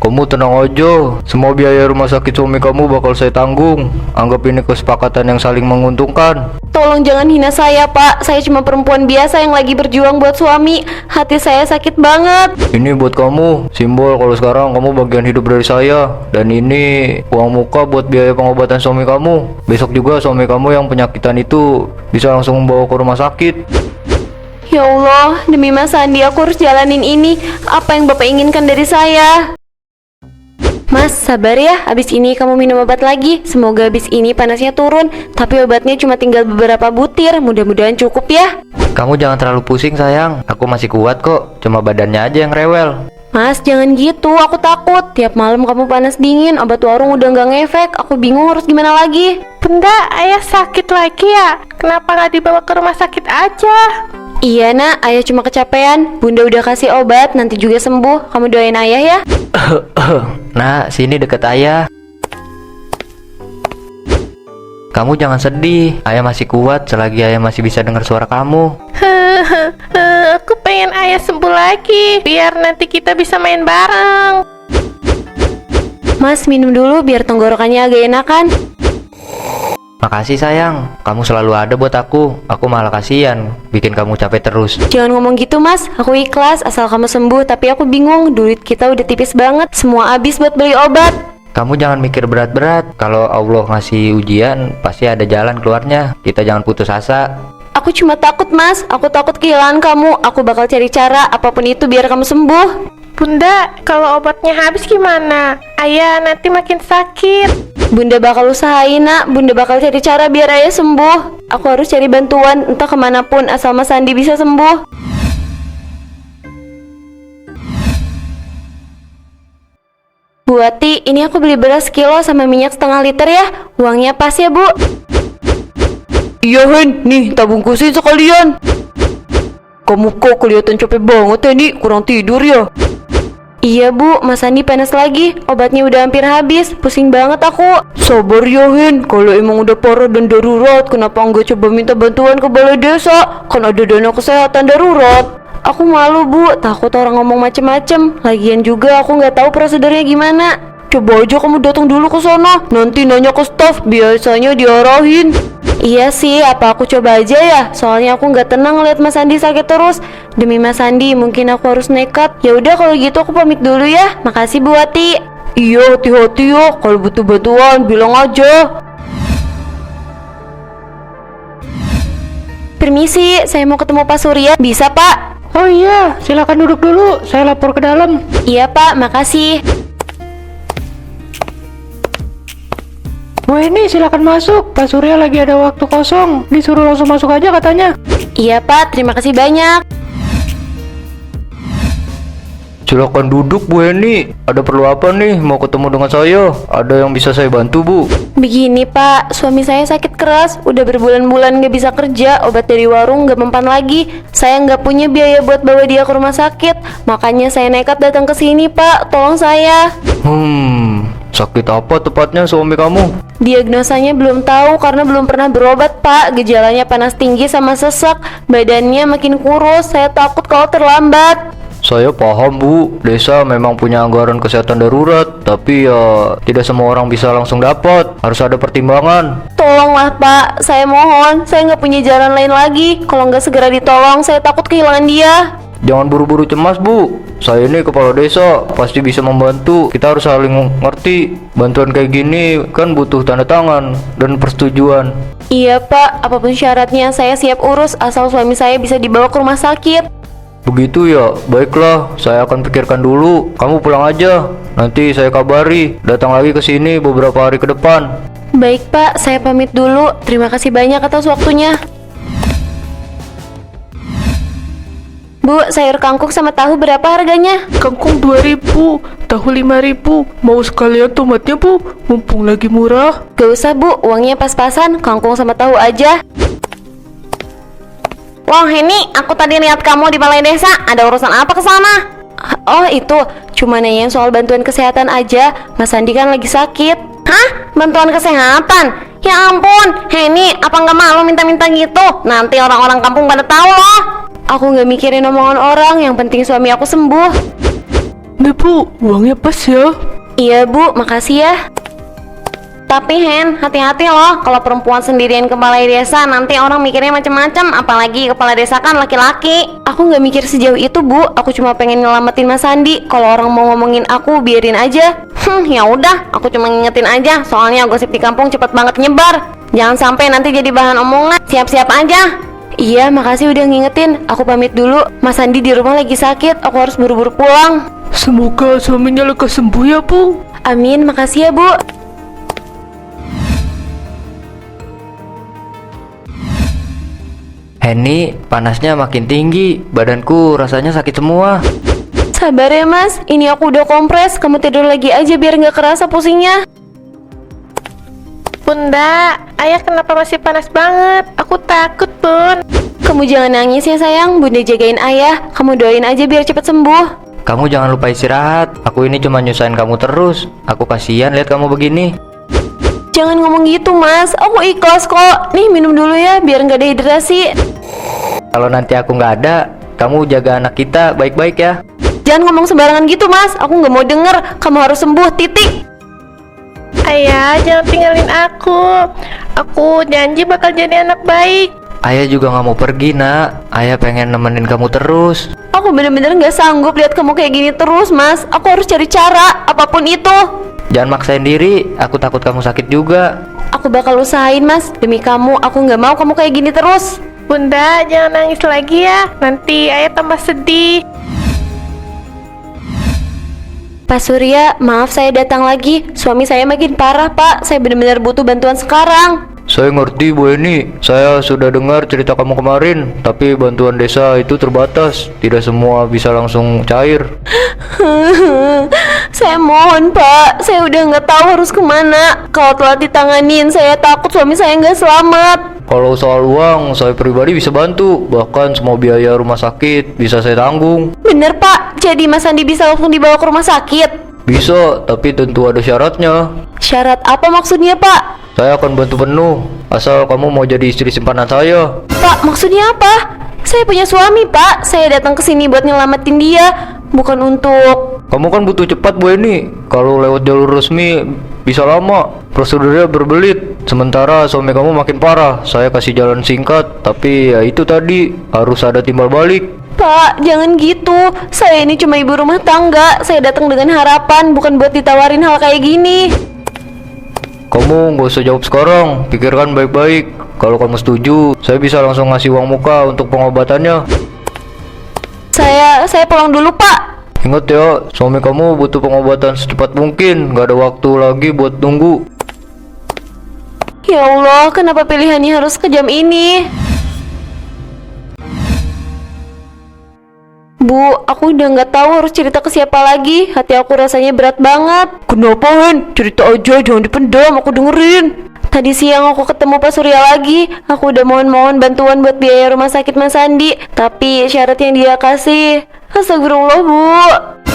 Kamu tenang aja, semua biaya rumah sakit suami kamu bakal saya tanggung. Anggap ini kesepakatan yang saling menguntungkan. Tolong jangan hina saya, Pak. Saya cuma perempuan biasa yang lagi berjuang buat suami. Hati saya sakit banget. Ini buat kamu, simbol kalau sekarang kamu bagian hidup dari saya. Dan ini uang muka buat biaya pengobatan suami kamu. Besok juga suami kamu yang penyakitan itu bisa langsung membawa ke rumah sakit. Ya Allah, demi Mas Andi aku harus jalanin ini. Apa yang Bapak inginkan dari saya? Mas, sabar ya, abis ini kamu minum obat lagi. Semoga abis ini panasnya turun. Tapi obatnya cuma tinggal beberapa butir. Mudah-mudahan cukup ya. Kamu jangan terlalu pusing sayang, aku masih kuat kok. Cuma badannya aja yang rewel. Mas, jangan gitu, aku takut. Tiap malam kamu panas dingin, obat warung udah nggak ngefek. Aku bingung harus gimana lagi. Bunda, ayah sakit lagi ya? Kenapa nggak dibawa ke rumah sakit aja? Iya nak, ayah cuma kecapean. Bunda udah kasih obat, nanti juga sembuh. Kamu doain ayah ya. Nah, sini deket ayah. Kamu jangan sedih, ayah masih kuat selagi ayah masih bisa dengar suara kamu. Aku pengen ayah sembuh lagi, biar nanti kita bisa main bareng. Mas, minum dulu biar tenggorokannya agak enakan. Makasih sayang, kamu selalu ada buat aku. Aku malah kasihan bikin kamu capek terus. Jangan ngomong gitu mas, aku ikhlas asal kamu sembuh. Tapi aku bingung, duit kita udah tipis banget. Semua habis buat beli obat. Kamu jangan mikir berat-berat. Kalau Allah ngasih ujian, pasti ada jalan keluarnya. Kita jangan putus asa. Aku cuma takut mas, aku takut kehilangan kamu. Aku bakal cari cara apapun itu biar kamu sembuh. Bunda, kalau obatnya habis gimana? Ayah nanti makin sakit. Bunda bakal usahain nak, Bunda bakal cari cara biar ayah sembuh. Aku harus cari bantuan entah kemanapun asal Mas Andi bisa sembuh. Bu Ati, ini aku beli beras kilo sama minyak setengah liter ya. Uangnya pas ya bu? Iya Hen, nih tak bungkusin sekalian. Kamu kok kelihatan capek banget ya nih, kurang tidur ya? Iya bu, Mas Andi panas lagi. Obatnya udah hampir habis, pusing banget aku. Sabar ya Hen, kalau emang udah parah dan darurat, kenapa nggak coba minta bantuan ke balai desa? Kan ada dana kesehatan darurat. Aku malu bu, takut orang ngomong macem-macem. Lagian juga aku nggak tahu prosedurnya gimana. Coba aja kamu datang dulu ke sana, nanti nanya ke staf, biasanya diarahin. Iya sih, apa aku coba aja ya? Soalnya aku nggak tenang ngeliat Mas Andi sakit terus. Demi Mas Andi, mungkin aku harus nekat. Ya udah kalau gitu aku pamit dulu ya. Makasih Bu Ati. Iya, hati-hati ya, kalau butuh bantuan bilang aja. Permisi, saya mau ketemu Pak Surya. Bisa Pak? Oh iya, silakan duduk dulu, saya lapor ke dalam. Iya Pak, makasih. Bu ini silakan masuk, Pak Surya lagi ada waktu kosong, disuruh langsung masuk aja katanya. Iya Pak, terima kasih banyak. Silakan duduk Bu Heni. Ada perlu apa nih? Mau ketemu dengan saya? Ada yang bisa saya bantu Bu? Begini Pak, suami saya sakit keras. Udah berbulan-bulan nggak bisa kerja. Obat dari warung nggak mempan lagi. Saya nggak punya biaya buat bawa dia ke rumah sakit. Makanya saya nekat datang ke sini Pak. Tolong saya. Sakit apa tepatnya suami kamu? Diagnosanya belum tahu karena belum pernah berobat Pak. Gejalanya panas tinggi sama sesak. Badannya makin kurus. Saya takut kalau terlambat. Saya paham Bu, desa memang punya anggaran kesehatan darurat, tapi ya tidak semua orang bisa langsung dapat, harus ada pertimbangan. Tolonglah Pak, saya mohon. Saya nggak punya jalan lain lagi. Kalau nggak segera ditolong, saya takut kehilangan dia. Jangan buru-buru cemas Bu, saya ini kepala desa, pasti bisa membantu. Kita harus saling ngerti, bantuan kayak gini kan butuh tanda tangan dan persetujuan. Iya Pak, apapun syaratnya saya siap urus asal suami saya bisa dibawa ke rumah sakit. Begitu ya, baiklah, saya akan pikirkan dulu. Kamu pulang aja, nanti saya kabari. Datang lagi ke sini beberapa hari ke depan. Baik Pak, saya pamit dulu. Terima kasih banyak atas waktunya. Bu, sayur kangkung sama tahu berapa harganya? Kangkung 2.000, tahu 5.000. Mau sekalian tomatnya Bu, mumpung lagi murah. Gak usah Bu, uangnya pas-pasan. Kangkung sama tahu aja. Wah ini, aku tadi lihat kamu di balai desa. Ada urusan apa ke sana? Oh itu, cuma nanyain soal bantuan kesehatan aja. Mas Andi kan lagi sakit. Hah? Bantuan kesehatan? Ya ampun, Heni, apa nggak malu minta-minta gitu? Nanti orang-orang kampung pada tahu loh. Aku nggak mikirin omongan orang, yang penting suami aku sembuh. Nih Bu, uangnya pas ya. Iya Bu, makasih ya. Tapi Hen, hati-hati loh, kalau perempuan sendirian kepala desa nanti orang mikirnya macam-macam, apalagi kepala desa kan laki-laki. Aku nggak mikir sejauh itu Bu, aku cuma pengen nyelamatin Mas Sandi. Kalau orang mau ngomongin aku, biarin aja. Ya udah, aku cuma ngingetin aja, soalnya gosip di kampung cepet banget nyebar. Jangan sampai nanti jadi bahan omongan. Siap-siap aja. Iya, makasih udah ngingetin. Aku pamit dulu. Mas Sandi di rumah lagi sakit, aku harus buru-buru pulang. Semoga suaminya lekas sembuh ya Bu. Amin, makasih ya Bu. Henny, panasnya makin tinggi, badanku rasanya sakit semua. Sabar ya Mas, ini aku udah kompres. Kamu tidur lagi aja biar nggak kerasa pusingnya. Bunda, ayah kenapa masih panas banget? Aku takut, Bun. Kamu jangan nangis ya sayang, Bunda jagain ayah. Kamu doain aja biar cepet sembuh. Kamu jangan lupa istirahat, aku ini cuma nyusahin kamu terus. Aku kasihan lihat kamu begini. Jangan ngomong gitu Mas, aku ikhlas kok. Nih minum dulu ya, biar nggak dehidrasi. Kalau nanti aku nggak ada, kamu jaga anak kita baik-baik ya. Jangan ngomong sembarangan gitu Mas, aku nggak mau denger. Kamu harus sembuh, titik. Ayah, jangan tinggalin aku. Aku janji bakal jadi anak baik. Ayah juga nggak mau pergi nak, ayah pengen nemenin kamu terus. Aku bener-bener nggak sanggup lihat kamu kayak gini terus Mas. Aku harus cari cara, apapun itu. Jangan maksain diri, aku takut kamu sakit juga. Aku bakal usahain Mas, demi kamu. Aku nggak mau kamu kayak gini terus. Bunda, jangan nangis lagi ya. Nanti ayah tambah sedih. Pak Surya, maaf saya datang lagi. Suami saya makin parah Pak, saya benar-benar butuh bantuan sekarang. Saya ngerti Bu Eni, saya sudah dengar cerita kamu kemarin. Tapi bantuan desa itu terbatas, tidak semua bisa langsung cair. Saya mohon Pak, saya udah nggak tahu harus kemana. Kalau telah ditanganin, saya takut suami saya nggak selamat. Kalau soal uang, saya pribadi bisa bantu. Bahkan semua biaya rumah sakit bisa saya tanggung. Bener Pak, jadi Mas Andi bisa langsung dibawa ke rumah sakit? Bisa, tapi tentu ada syaratnya. Syarat apa maksudnya Pak? Saya akan bantu penuh, asal kamu mau jadi istri simpanan saya. Pak, maksudnya apa? Saya punya suami Pak, saya datang ke sini buat nyelamatin dia, bukan untuk... Kamu kan butuh cepat Bu Eni. Kalau lewat jalur resmi bisa lama, prosedurnya berbelit. Sementara suami kamu makin parah. Saya kasih jalan singkat, tapi ya itu tadi, harus ada timbal balik. Pak, jangan gitu. Saya ini cuma ibu rumah tangga. Saya datang dengan harapan, bukan buat ditawarin hal kayak gini. Kamu nggak usah jawab sekarang, pikirkan baik-baik. Kalau kamu setuju, saya bisa langsung ngasih uang muka untuk pengobatannya. Saya pulang dulu Pak. Ingat ya, suami kamu butuh pengobatan secepat mungkin. Nggak ada waktu lagi buat tunggu. Ya Allah, kenapa pilihannya harus kejam ini? Bu, aku udah nggak tahu harus cerita ke siapa lagi. Hati aku rasanya berat banget. Kenapa Hen? Cerita aja, jangan dipendam, aku dengerin. Tadi siang aku ketemu Pak Surya lagi. Aku udah mohon bantuan buat biaya rumah sakit Mas Andi. Tapi syarat yang dia kasih, astagfirullah Bu.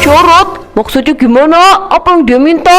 Syarat? Maksudnya gimana? Apa yang dia minta?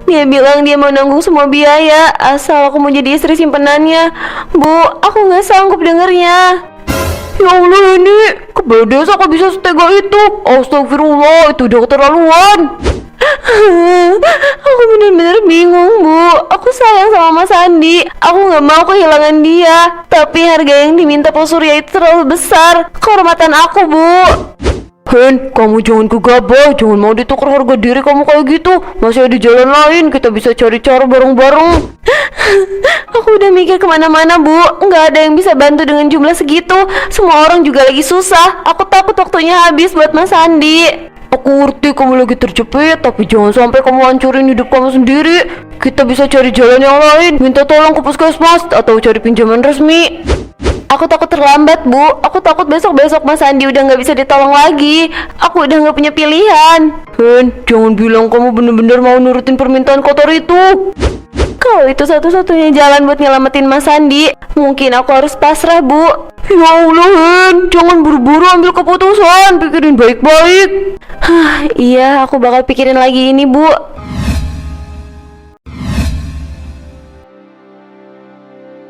Dia bilang dia mau nanggung semua biaya asal aku mau jadi istri simpenannya. Bu, aku nggak sanggup dengernya. Ya Allah ini, kepala desa kok bisa setega itu? Astagfirullah, itu udah keterlaluan. Aku bener-bener bingung Bu. Aku sayang sama Mas Andi. Aku nggak mau kehilangan dia. Tapi harga yang diminta Pak Surya itu terlalu besar. Kehormatan aku Bu. Hen, kamu jangan gegabah, jangan mau ditukar harga diri kamu kayak gitu. Masih ada jalan lain, kita bisa cari cara bareng-bareng. Aku udah mikir kemana-mana Bu. Nggak ada yang bisa bantu dengan jumlah segitu. Semua orang juga lagi susah. Aku takut waktunya habis buat Mas Andi. Aku ngerti kamu lagi terjepit, tapi jangan sampai kamu hancurin hidup kamu sendiri. Kita bisa cari jalan yang lain, minta tolong ke puskesmas atau cari pinjaman resmi. Aku takut terlambat Bu. Aku takut besok-besok Mas Andi udah nggak bisa ditolong lagi. Aku udah nggak punya pilihan. Hen, jangan bilang kamu bener-bener mau nurutin permintaan kotor itu. Kalau itu satu-satunya jalan buat nyelamatin Mas Andi, mungkin aku harus pasrah Bu. Ya Allah Hen, jangan buru-buru ambil keputusan, pikirin baik-baik. Iya, aku bakal pikirin lagi ini Bu.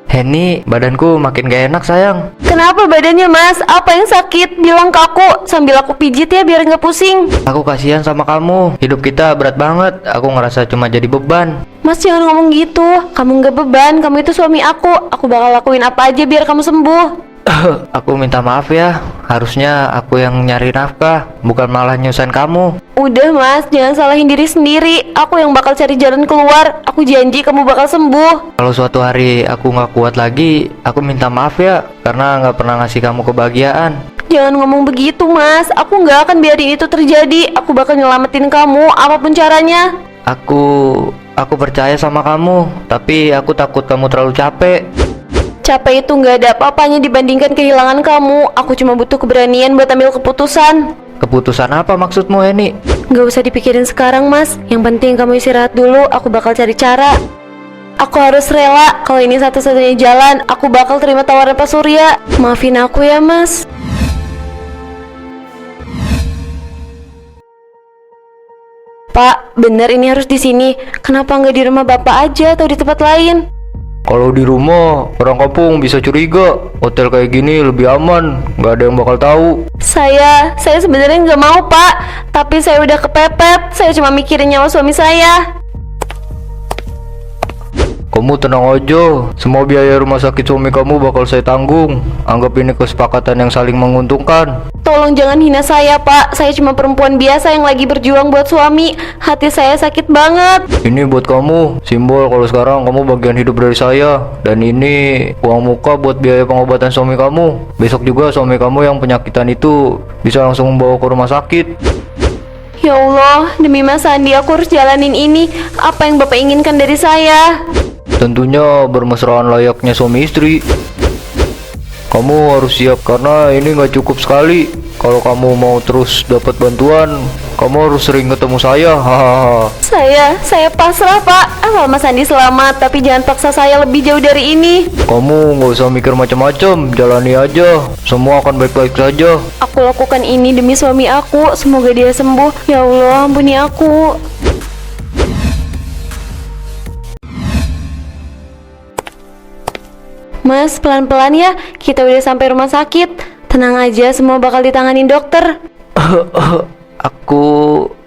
Henny, badanku makin gak enak sayang. Kenapa badannya mas? Apa yang sakit? Bilang ke aku sambil aku pijit ya biar nggak pusing. Aku kasihan sama kamu, hidup kita berat banget. Aku ngerasa cuma jadi beban. Mas jangan ngomong gitu. Kamu nggak beban, kamu itu suami aku. Aku bakal lakuin apa aja biar kamu sembuh. Aku minta maaf ya, harusnya aku yang nyari nafkah, bukan malah nyusahin kamu. Udah mas, jangan salahin diri sendiri. Aku yang bakal cari jalan keluar. Aku janji kamu bakal sembuh. Kalau suatu hari aku nggak kuat lagi, aku minta maaf ya, karena nggak pernah ngasih kamu kebahagiaan. Jangan ngomong begitu mas. Aku nggak akan biarin itu terjadi. Aku bakal nyelamatin kamu apapun caranya. Aku percaya sama kamu, tapi aku takut kamu terlalu capek. Capek itu nggak ada apa-apanya dibandingkan kehilangan kamu. Aku cuma butuh keberanian buat ambil keputusan. Keputusan apa maksudmu, Henny? Nggak usah dipikirin sekarang mas. Yang penting kamu istirahat dulu. Aku bakal cari cara. Aku harus rela. Kalau ini satu-satunya jalan, aku bakal terima tawaran Pak Surya. Maafin aku ya mas. Pak, bener ini harus di sini. Kenapa nggak di rumah bapak aja atau di tempat lain? Kalau di rumah, orang kampung bisa curiga. Hotel kayak gini lebih aman, nggak ada yang bakal tahu. Saya sebenarnya nggak mau pak. Tapi saya udah kepepet. Saya cuma mikirin nyawa suami saya. Kamu tenang aja, semua biaya rumah sakit suami kamu bakal saya tanggung. Anggap ini kesepakatan yang saling menguntungkan. Tolong jangan hina saya pak. Saya cuma perempuan biasa yang lagi berjuang buat suami. Hati saya sakit banget. Ini buat kamu, simbol kalau sekarang kamu bagian hidup dari saya. Dan ini uang muka buat biaya pengobatan suami kamu. Besok juga suami kamu yang penyakitan itu bisa langsung membawa ke rumah sakit. Ya Allah, demi Mas Andi aku harus jalanin ini. Apa yang bapak inginkan dari saya? Tentunya bermesraan layaknya suami istri. Kamu harus siap karena ini nggak cukup sekali. Kalau kamu mau terus dapat bantuan, kamu harus sering ketemu saya. Hahaha. Saya pasrah pak. Asal Mas Andi selamat, tapi jangan paksa saya lebih jauh dari ini. Kamu nggak usah mikir macam-macam, jalani aja. Semua akan baik-baik saja. Aku lakukan ini demi suami aku. Semoga dia sembuh. Ya Allah, ampuni aku. Mas, pelan-pelan ya. Kita udah sampai rumah sakit. Tenang aja, semua bakal ditanganin dokter.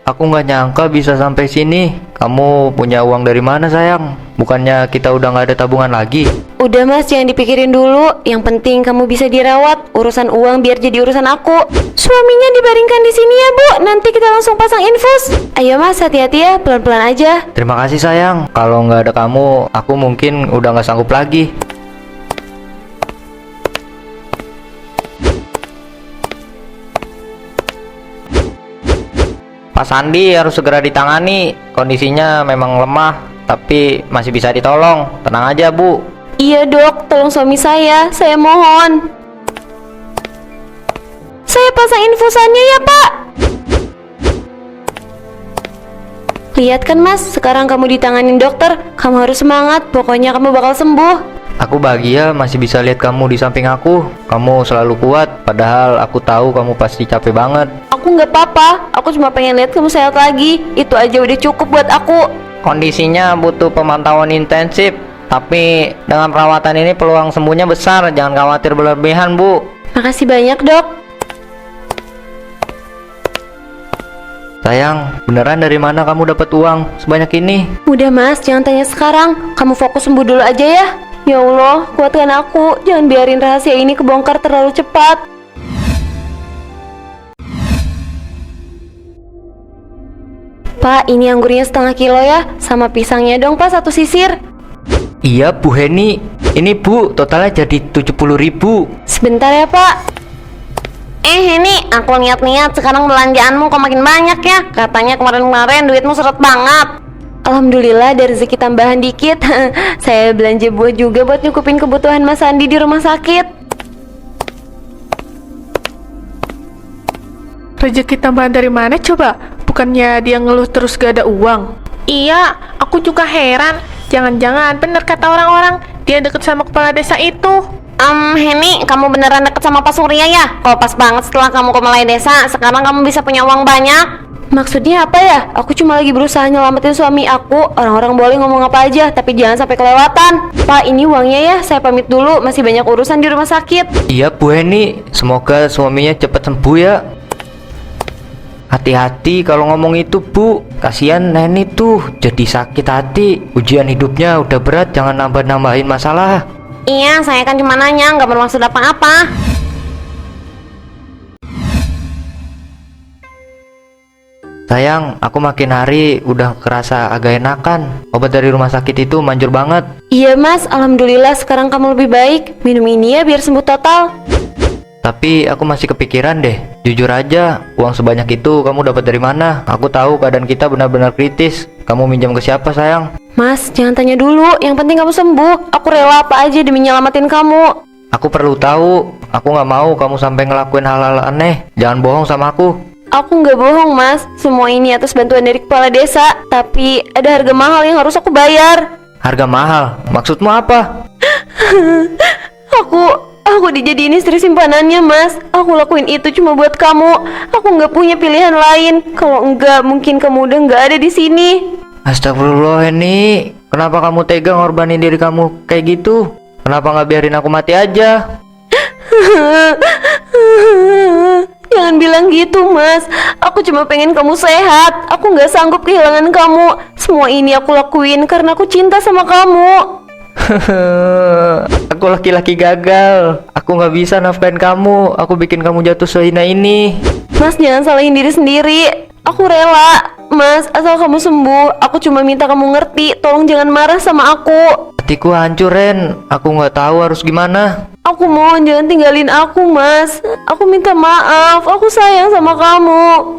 Aku nggak nyangka bisa sampai sini. Kamu punya uang dari mana sayang? Bukannya kita udah nggak ada tabungan lagi? Udah mas, jangan dipikirin dulu. Yang penting kamu bisa dirawat. Urusan uang biar jadi urusan aku. Suaminya dibaringkan di sini ya bu. Nanti kita langsung pasang infus. Ayo mas, hati-hati ya, pelan-pelan aja. Terima kasih sayang. Kalau nggak ada kamu, aku mungkin udah nggak sanggup lagi. Pak Sandi harus segera ditangani. Kondisinya memang lemah, tapi masih bisa ditolong. Tenang aja, Bu. Iya dok, tolong suami saya mohon. Saya pasang infusannya ya pak. Lihat kan mas, sekarang kamu ditanganin dokter. Kamu harus semangat, pokoknya kamu bakal sembuh. Aku bahagia masih bisa lihat kamu di samping aku. Kamu selalu kuat, padahal aku tahu kamu pasti capek banget. Aku nggak apa-apa, aku cuma pengen lihat kamu sehat lagi. Itu aja udah cukup buat aku. Kondisinya butuh pemantauan intensif, tapi dengan perawatan ini peluang sembuhnya besar. Jangan khawatir berlebihan, Bu. Makasih banyak dok. Sayang, beneran dari mana kamu dapat uang sebanyak ini? Udah mas, jangan tanya sekarang. Kamu fokus sembuh dulu aja ya. Ya Allah, kuatkan aku. Jangan biarin rahasia ini kebongkar terlalu cepat. Pak, ini anggurnya setengah kilo ya. Sama pisangnya dong pak, 1 sisir. Iya Bu Henny. Ini Bu, totalnya jadi 70.000. Sebentar ya pak. Ini aku lihat-lihat sekarang belanjaanmu kok makin banyak ya. Katanya kemarin-kemarin duitmu seret banget. Alhamdulillah ada rezeki tambahan dikit. Saya belanja buah juga buat nyukupin kebutuhan Mas Andi di rumah sakit. Rezeki tambahan dari mana coba? Bukannya dia ngeluh terus gak ada uang? Iya, aku juga heran. Jangan-jangan bener kata orang-orang dia deket sama kepala desa itu. Henny, kamu beneran deket sama Pak Surya ya? Kok pas banget setelah kamu ke Malai Desa, sekarang kamu bisa punya uang banyak. Maksudnya apa ya? Aku cuma lagi berusaha nyelamatin suami aku. Orang-orang boleh ngomong apa aja, tapi jangan sampai kelewatan. Pak, ini uangnya ya. Saya pamit dulu, masih banyak urusan di rumah sakit. Iya Bu Heni, semoga suaminya cepat sembuh ya. Hati-hati kalau ngomong itu Bu, kasihan Neni tuh jadi sakit hati. Ujian hidupnya udah berat, jangan nambah-nambahin masalah. Iya, saya kan cuma nanya, nggak bermaksud apa-apa. Sayang, aku makin hari udah kerasa agak enakan. Obat dari rumah sakit itu manjur banget. Iya mas, alhamdulillah sekarang kamu lebih baik. Minum ini ya biar sembuh total. Tapi aku masih kepikiran deh. Jujur aja, uang sebanyak itu kamu dapat dari mana? Aku tahu keadaan kita benar-benar kritis. Kamu minjam ke siapa sayang? Mas, jangan tanya dulu. Yang penting kamu sembuh. Aku rela apa aja demi nyelamatin kamu. Aku perlu tahu. Aku nggak mau kamu sampai ngelakuin hal-hal aneh. Jangan bohong sama aku. Aku nggak bohong mas. Semua ini atas bantuan dari kepala desa. Tapi ada harga mahal yang harus aku bayar. Harga mahal? Maksudmu apa? Aku dijadiin istri simpanannya mas. Aku lakuin itu cuma buat kamu. Aku nggak punya pilihan lain. Kalau enggak, mungkin kamu udah nggak ada di sini. Astagfirullah Heni. Kenapa kamu tega ngorbanin diri kamu kayak gitu? Kenapa nggak biarin aku mati aja? Jangan bilang gitu mas. Aku cuma pengen kamu sehat. Aku nggak sanggup kehilangan kamu. Semua ini aku lakuin karena aku cinta sama kamu. Aku laki-laki gagal. Aku nggak bisa nafkahin kamu. Aku bikin kamu jatuh sehina ini. Mas jangan salahin diri sendiri. Aku rela mas, asal kamu sembuh. Aku cuma minta kamu ngerti. Tolong jangan marah sama aku. Hatiku hancur Ren. Aku nggak tahu harus gimana. Aku mohon jangan tinggalin aku mas. Aku minta maaf. Aku sayang sama kamu.